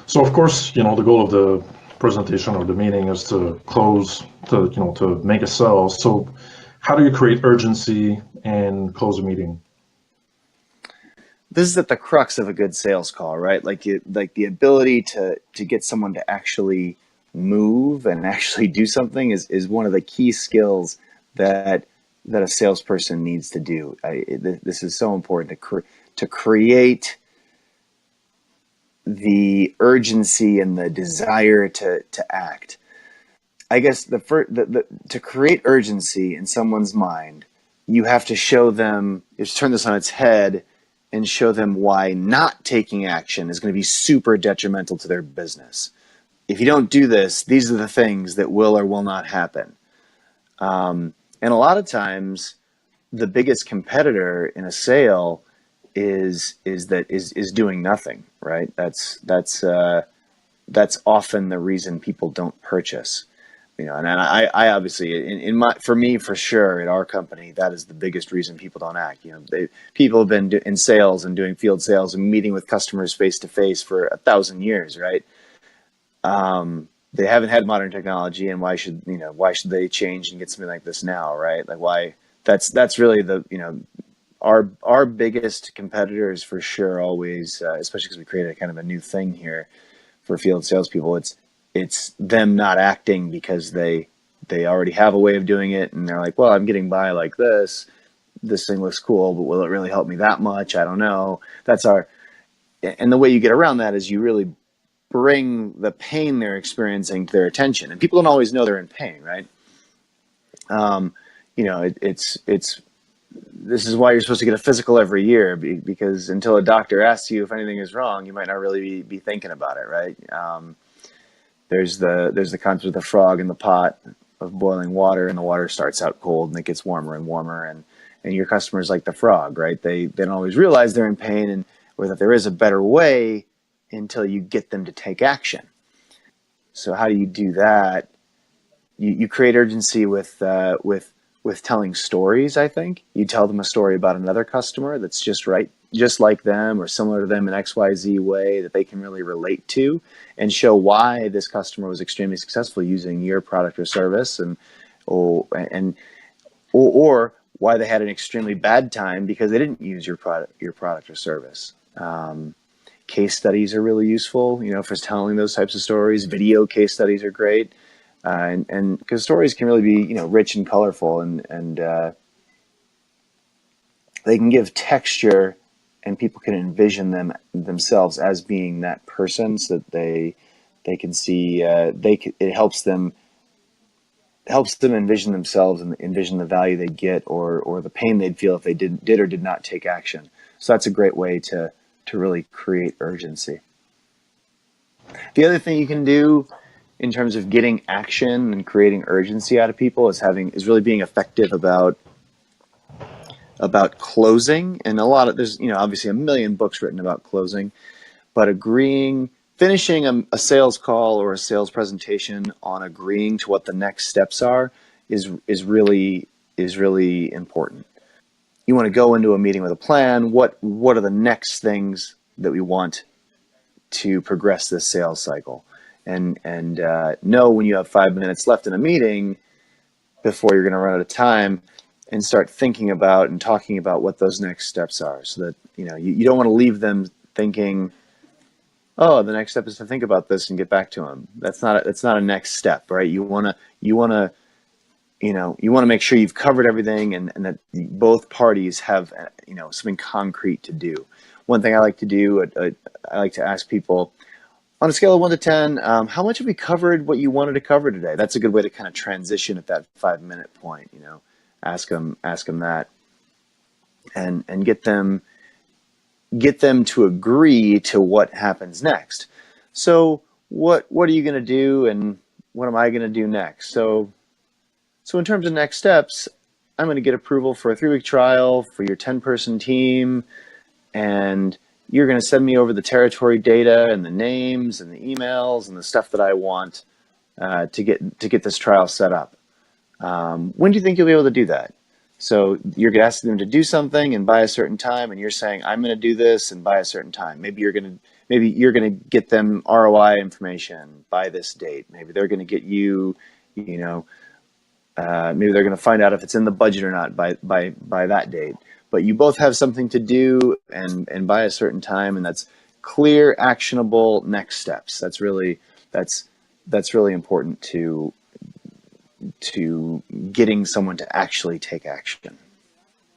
So of course, the goal of the presentation or the meeting is to close, to make a sale. So how do you create urgency and close a meeting? This is at the crux of a good sales call, right? Like the ability to get someone to actually move and actually do something is one of the key skills that a salesperson needs to do. This is so important to create the urgency and the desire to act. I guess to create urgency in someone's mind, you have to show them, you have to turn this on its head and show them why not taking action is going to be super detrimental to their business. If you don't do this, these are the things that will or will not happen. And a lot of times, the biggest competitor in a sale is doing nothing, right? That's often the reason people don't purchase. And I obviously in my for me for sure at our company, that is the biggest reason people don't act. People have been in sales and doing field sales and meeting with customers face to face for 1,000 years, right? They haven't had modern technology, and why should they change and get something like this now, right? Like why? That's really our biggest competitors for sure. Always, especially because we created kind of a new thing here for field salespeople. It's them not acting because they already have a way of doing it, and they're like, well, I'm getting by like this. This thing looks cool, but will it really help me that much? I don't know. And the way you get around that is you really bring the pain they're experiencing to their attention, and people don't always know they're in pain, right? Um, it's this is why you're supposed to get a physical every year, because until a doctor asks you if anything is wrong, you might not really be thinking about it, right? There's the concept of the frog in the pot of boiling water, and the water starts out cold and it gets warmer and warmer, and your customers like the frog, right? They don't always realize they're in pain, and or that there is a better way until you get them to take action. So how do you do that? You create urgency with telling stories. I think you tell them a story about another customer that's just like them or similar to them in XYZ way that they can really relate to, and show why this customer was extremely successful using your product or service, or why they had an extremely bad time because they didn't use your product or service. Case studies are really useful, for telling those types of stories. Video case studies are great. And because stories can really be, rich and colorful, and they can give texture, and people can envision themselves as being that person, so that they can see, it helps them envision themselves and envision the value they'd get, or the pain they'd feel if they did or did not take action. So that's a great way to really create urgency. The other thing you can do in terms of getting action and creating urgency out of people is really being effective about closing. And there's obviously a million books written about closing, but finishing a sales call or a sales presentation on agreeing to what the next steps are is really important. You want to go into a meeting with a plan. What are the next things that we want to progress this sales cycle, and know when you have 5 minutes left in a meeting before you're going to run out of time, and start thinking about and talking about what those next steps are, so that you don't want to leave them thinking, oh, the next step is to think about this and get back to them. That's not a next step, right? You want to make sure you've covered everything, and that both parties have something concrete to do. One thing I like to do, I like to ask people, on a scale of 1 to 10, how much have we covered what you wanted to cover today? That's a good way to kind of transition at that 5 minute point. Ask them that, and get them to agree to what happens next. So what are you going to do, and what am I going to do next? So in terms of next steps, I'm going to get approval for a 3-week trial for your 10-person team, and you're going to send me over the territory data and the names and the emails and the stuff that I want to get this trial set up. When do you think you'll be able to do that? So you're asking them to do something and by a certain time, and you're saying, I'm going to do this and by a certain time. Maybe you're going to maybe you're going to get them ROI information by this date. Maybe they're going to get you, you know, maybe they're going to find out if it's in the budget or not by that date. But you both have something to do and by a certain time, and that's clear, actionable next steps. That's really important to getting someone to actually take action.